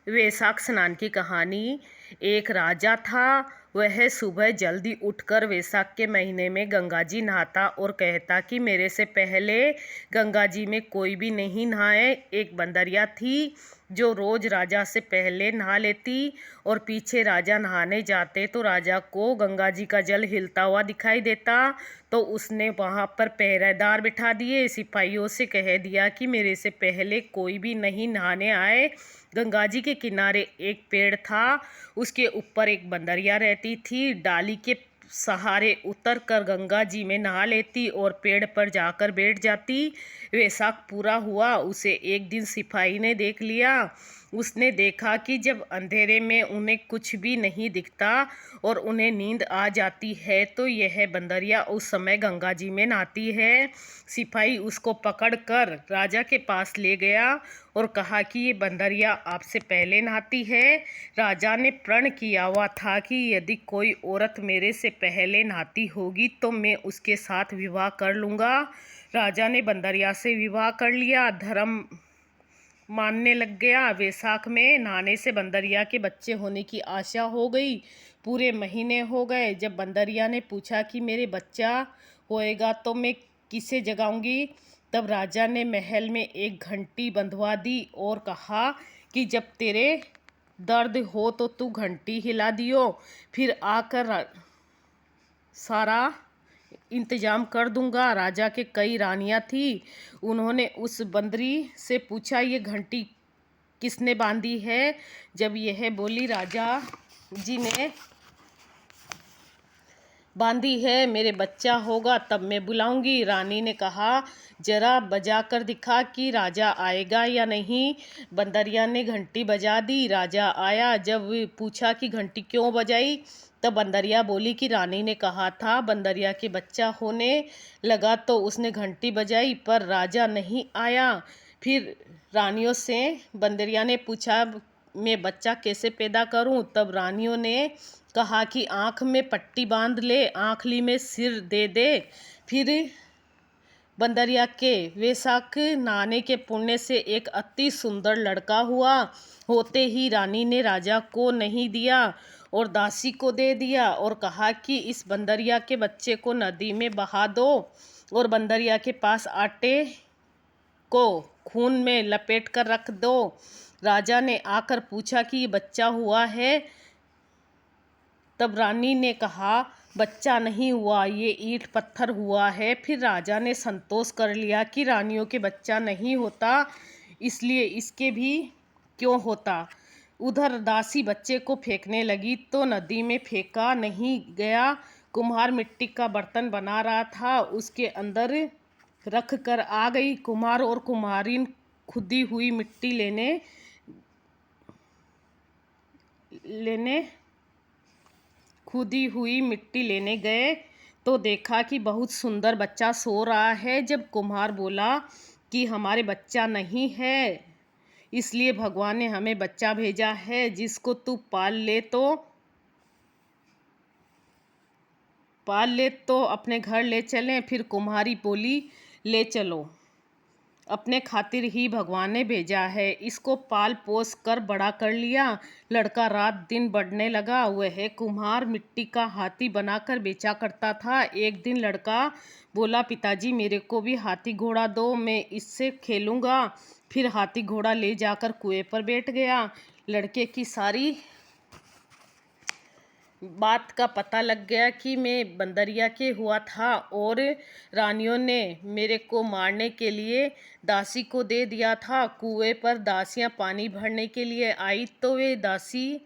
वैशाख स्नान की कहानी। एक राजा था। वह सुबह जल्दी उठकर वैशाख के महीने में गंगा जी नहाता और कहता कि मेरे से पहले गंगा जी में कोई भी नहीं नहाए। एक बंदरिया थी जो रोज राजा से पहले नहा लेती और पीछे राजा नहाने जाते तो राजा को गंगा जी का जल हिलता हुआ दिखाई देता। तो उसने वहाँ पर पहरेदार बिठा दिए, सिपाहियों से कह दिया कि मेरे से पहले कोई भी नहीं नहाने आए। गंगा जी के किनारे एक पेड़ था, उसके ऊपर एक बंदरिया रहती थी। डाली के सहारे उतर कर गंगा जी में नहा लेती और पेड़ पर जाकर बैठ जाती। वैशाख पूरा हुआ, उसे एक दिन सिपाही ने देख लिया। उसने देखा कि जब अंधेरे में उन्हें कुछ भी नहीं दिखता और उन्हें नींद आ जाती है तो यह बंदरिया उस समय गंगा जी में नहाती है। सिपाही उसको पकड़कर राजा के पास ले गया और कहा कि ये बंदरिया आपसे पहले नहाती है। राजा ने प्रण किया हुआ था कि यदि कोई औरत मेरे से पहले नहाती होगी तो मैं उसके साथ विवाह कर लूँगा। राजा ने बंदरिया से विवाह कर लिया, धर्म मानने लग गया। वैशाख में नहाने से बंदरिया के बच्चे होने की आशा हो गई। पूरे महीने हो गए। जब बंदरिया ने पूछा कि मेरे बच्चा होएगा तो मैं किसे जगाऊंगी, तब राजा ने महल में एक घंटी बंधवा दी और कहा कि जब तेरे दर्द हो तो तू घंटी हिला दियो, फिर आकर सारा इंतजाम कर दूंगा। राजा के कई रानियां थी। उन्होंने उस बंदरी से पूछा ये घंटी किसने बांधी है। जब यह बोली राजा जी ने बांधी है, मेरे बच्चा होगा तब मैं बुलाऊंगी। रानी ने कहा जरा बजा कर दिखा कि राजा आएगा या नहीं। बंदरिया ने घंटी बजा दी, राजा आया। जब पूछा कि घंटी क्यों बजाई, तब बंदरिया बोली कि रानी ने कहा था बंदरिया के बच्चा होने लगा तो उसने घंटी बजाई, पर राजा नहीं आया। फिर रानियों से बंदरिया ने पूछा मैं बच्चा कैसे पैदा करूं, तब रानियों ने कहा कि आँख में पट्टी बांध ले, आँखली में सिर दे दे। फिर बंदरिया के वैशाख नहाने के पुण्य से एक अति सुंदर लड़का हुआ। होते ही रानी ने राजा को नहीं दिया और दासी को दे दिया और कहा कि इस बंदरिया के बच्चे को नदी में बहा दो और बंदरिया के पास आटे को खून में लपेट कर रख दो। राजा ने आकर पूछा कि ये बच्चा हुआ है, तब रानी ने कहा बच्चा नहीं हुआ, ये ईंट पत्थर हुआ है। फिर राजा ने संतोष कर लिया कि रानियों के बच्चा नहीं होता, इसलिए इसके भी क्यों होता। उधर दासी बच्चे को फेंकने लगी तो नदी में फेंका नहीं गया। कुम्हार मिट्टी का बर्तन बना रहा था, उसके अंदर रख कर आ गई। कुम्हार और कुम्हारिन खुदी हुई मिट्टी लेने गए तो देखा कि बहुत सुंदर बच्चा सो रहा है। जब कुम्हार बोला कि हमारे बच्चा नहीं है, इसलिए भगवान ने हमें बच्चा भेजा है, जिसको तू पाल ले तो अपने घर ले चलें। फिर कुम्हारी बोली ले चलो, अपने खातिर ही भगवान ने भेजा है। इसको पाल पोस कर बड़ा कर लिया। लड़का रात दिन बढ़ने लगा। वह कुम्हार मिट्टी का हाथी बनाकर बेचा करता था। एक दिन लड़का बोला पिताजी मेरे को भी हाथी घोड़ा दो, मैं इससे खेलूँगा। फिर हाथी घोड़ा ले जाकर कुएं पर बैठ गया। लड़के की सारी बात का पता लग गया कि मैं बंदरिया के हुआ था और रानियों ने मेरे को मारने के लिए दासी को दे दिया था। कुएं पर दासियां पानी भरने के लिए आई तो वे दासी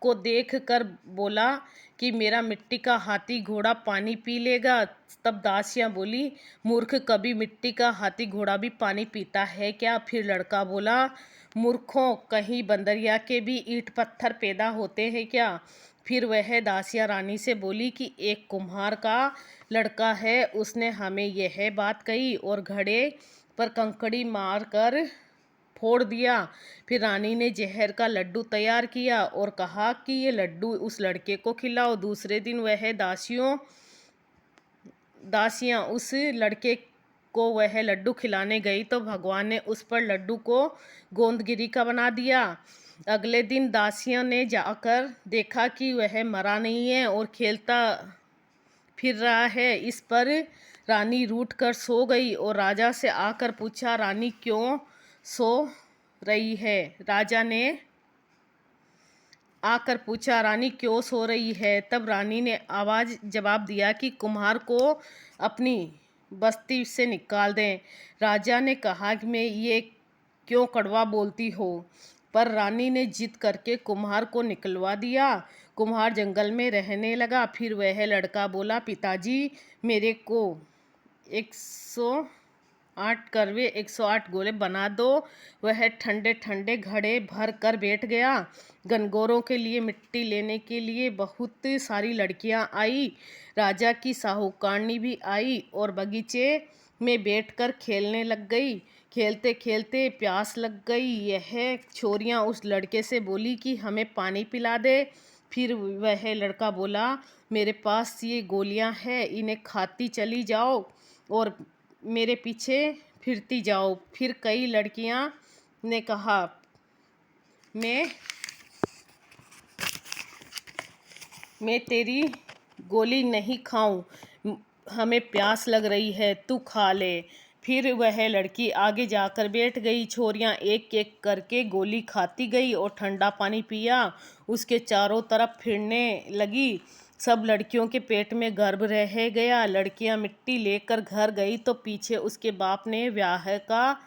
को देख कर बोला कि मेरा मिट्टी का हाथी घोड़ा पानी पी लेगा। तब दासियां बोली मूर्ख, कभी मिट्टी का हाथी घोड़ा भी पानी पीता है क्या। फिर लड़का बोला मूर्खों, कहीं बंदरिया के भी ईंट पत्थर पैदा होते हैं क्या। फिर वह दासिया रानी से बोली कि एक कुम्हार का लड़का है, उसने हमें यह बात कही और घड़े पर कंकड़ी मार कर फोड़ दिया। फिर रानी ने जहर का लड्डू तैयार किया और कहा कि ये लड्डू उस लड़के को खिलाओ। दूसरे दिन वह दासियां उस लड़के को वह लड्डू खिलाने गई तो भगवान ने उस पर लड्डू को गोंदगिरी का बना दिया। अगले दिन दासियों ने जाकर देखा कि वह मरा नहीं है और खेलता फिर रहा है। इस पर रानी रूठ कर सो गई और राजा से आकर पूछा, रानी क्यों सो रही है? राजा ने आकर पूछा, रानी क्यों सो रही है? तब रानी ने आवाज जवाब दिया कि कुम्हार को अपनी बस्ती से निकाल दें। राजा ने कहा कि मैं ये क्यों कड़वा बोलती हो? पर रानी ने जिद करके कुम्हार को निकलवा दिया। कुम्हार जंगल में रहने लगा। फिर वह लड़का बोला, पिताजी मेरे को 108 करवे 108 गोले बना दो। वह ठंडे ठंडे घड़े भर कर बैठ गया। गनगौरों के लिए मिट्टी लेने के लिए बहुत सारी लड़कियां आई। राजा की साहूकारनी भी आई और बगीचे में बैठकर खेलने लग गई। खेलते खेलते प्यास लग गई। यह छोरियां उस लड़के से बोली कि हमें पानी पिला दे। फिर वह लड़का बोला, मेरे पास ये गोलियां हैं, इन्हें खाती चली जाओ और मेरे पीछे फिरती जाओ। फिर कई लड़कियां ने कहा, मैं तेरी गोली नहीं खाऊं, हमें प्यास लग रही है, तू खा ले। फिर वह लड़की आगे जाकर बैठ गई। छोरियां एक एक करके गोली खाती गई और ठंडा पानी पिया। उसके चारों तरफ फिरने लगी। सब लड़कियों के पेट में गर्भ रह गया। लड़कियां मिट्टी लेकर घर गई तो पीछे उसके बाप ने ब्याह का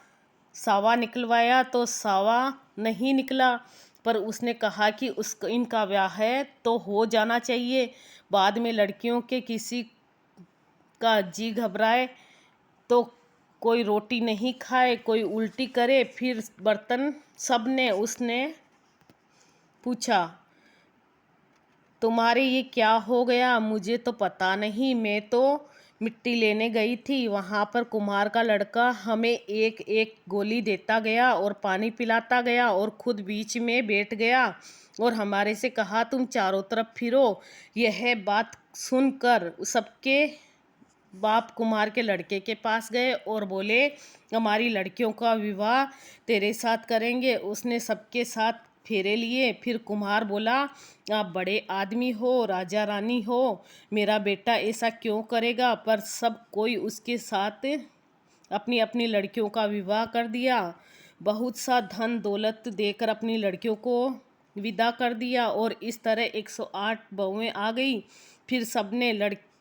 सावा निकलवाया तो सावा नहीं निकला। पर उसने कहा कि इनका ब्याह तो हो जाना चाहिए। बाद में लड़कियों के किसी का जी घबराए तो कोई रोटी नहीं खाए, कोई उल्टी करे। फिर बर्तन सबने उसने पूछा, तुम्हारे ये क्या हो गया? मुझे तो पता नहीं, मैं तो मिट्टी लेने गई थी। वहाँ पर कुम्हार का लड़का हमें एक एक गोली देता गया और पानी पिलाता गया और खुद बीच में बैठ गया और हमारे से कहा, तुम चारों तरफ फिरो। यह बात सुनकर सबके बाप कुम्हार के लड़के के पास गए और बोले, हमारी लड़कियों का विवाह तेरे साथ करेंगे। उसने सबके साथ फेरे लिए। फिर कुम्हार बोला, आप बड़े आदमी हो, राजा रानी हो, मेरा बेटा ऐसा क्यों करेगा? पर सब कोई उसके साथ अपनी अपनी लड़कियों का विवाह कर दिया। बहुत सा धन दौलत देकर अपनी लड़कियों को विदा कर दिया और इस तरह 108 बहुएं आ गई। फिर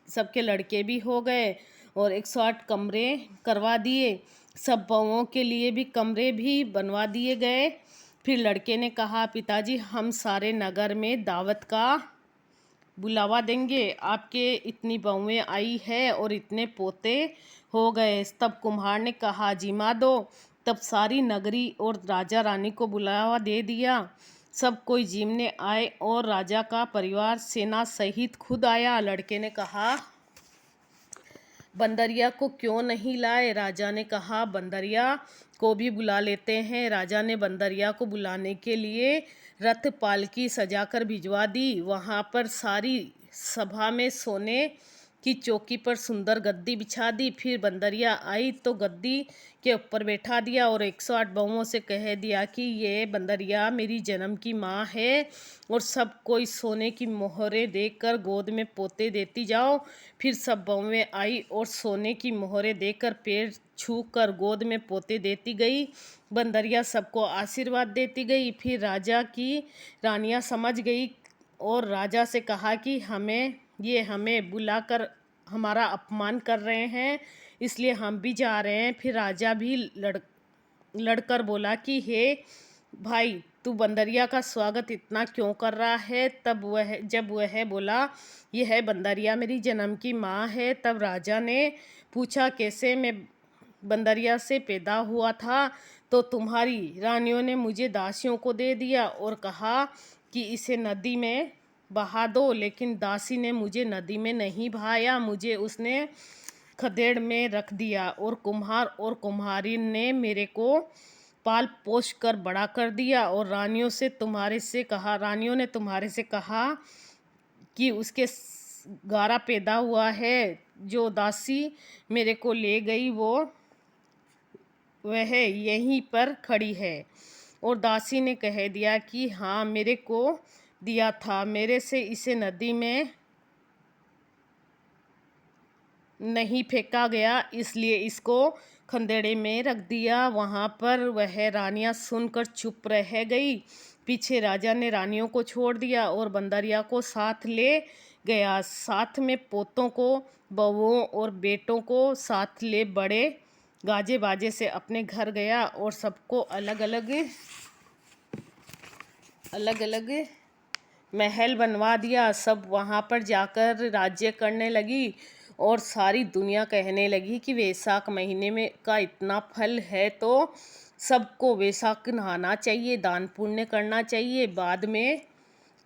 सबके लड़के भी हो गए और 108 कमरे करवा दिए। सब बहुओं के लिए भी कमरे भी बनवा दिए गए। फिर लड़के ने कहा, पिताजी हम सारे नगर में दावत का बुलावा देंगे। आपके इतनी बहुएं आई है और इतने पोते हो गए। तब कुम्हार ने कहा, जिमा दो। तब सारी नगरी और राजा रानी को बुलावा दे दिया। सब कोई जीमने आए और राजा का परिवार सेना सहित खुद आया। लड़के ने कहा, बंदरिया को क्यों नहीं लाए? राजा ने कहा, बंदरिया को भी बुला लेते हैं। राजा ने बंदरिया को बुलाने के लिए रथ पालकी सजाकर भिजवा दी। वहाँ पर सारी सभा में सोने की चौकी पर सुंदर गद्दी बिछा दी। फिर बंदरिया आई तो गद्दी के ऊपर बैठा दिया और 108 बहुओं से कह दिया कि ये बंदरिया मेरी जन्म की माँ है और सब कोई सोने की मोहरें देकर गोद में पोते देती जाओ। फिर सब बहुएं आई और सोने की मोहरें देकर पैर छू कर गोद में पोते देती गई। बंदरिया सबको आशीर्वाद देती गई। फिर राजा की रानियां समझ गई और राजा से कहा कि हमें बुलाकर हमारा अपमान कर रहे हैं, इसलिए हम भी जा रहे हैं। फिर राजा भी लड़कर बोला कि हे भाई, तू बंदरिया का स्वागत इतना क्यों कर रहा है? जब वह बोला, यह है बंदरिया मेरी जन्म की माँ है। तब राजा ने पूछा, कैसे? मैं बंदरिया से पैदा हुआ था तो तुम्हारी रानियों ने मुझे दासियों को दे दिया और कहा कि इसे नदी में बहा दो, लेकिन दासी ने मुझे नदी में नहीं बहाया, मुझे उसने खदेड़ में रख दिया और कुम्हार और कुम्हारी ने मेरे को पाल पोष कर बड़ा कर दिया। और रानियों ने तुम्हारे से कहा कि उसके गारा पैदा हुआ है। जो दासी मेरे को ले गई वह यहीं पर खड़ी है और दासी ने कह दिया कि हाँ, मेरे को दिया था, मेरे से इसे नदी में नहीं फेंका गया, इसलिए इसको खंदेड़े में रख दिया। वहाँ पर वह रानियाँ सुनकर चुप रह गई। पीछे राजा ने रानियों को छोड़ दिया और बंदरिया को साथ ले गया। साथ में पोतों को, बहुओं और बेटों को साथ ले बड़े गाजे बाजे से अपने घर गया और सबको अलग अलग महल बनवा दिया। सब वहाँ पर जाकर राज्य करने लगी और सारी दुनिया कहने लगी कि वैशाख महीने में का इतना फल है तो सबको वैशाख नहाना चाहिए, दान पुण्य करना चाहिए। बाद में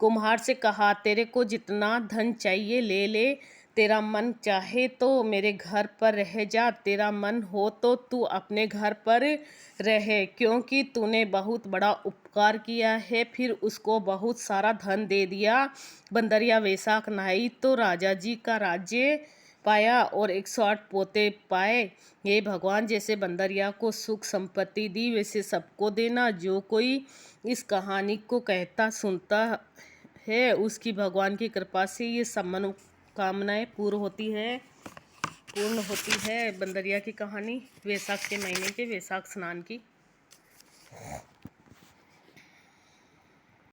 कुम्हार से कहा, तेरे को जितना धन चाहिए ले ले, तेरा मन चाहे तो मेरे घर पर रह जा, तेरा मन हो तो तू अपने घर पर रहे, क्योंकि तूने बहुत बड़ा उपकार किया है। फिर उसको बहुत सारा धन दे दिया। बंदरिया वैशाख नहाई तो राजा जी का राज्य पाया और 108 पोते पाए। ये भगवान जैसे बंदरिया को सुख संपत्ति दी, वैसे सबको देना। जो कोई इस कहानी को कहता सुनता है, उसकी भगवान की कृपा से ये सब मनोकामनाएं पूर्ण होती है। बंदरिया की कहानी वैशाख के महीने के वैशाख स्नान की।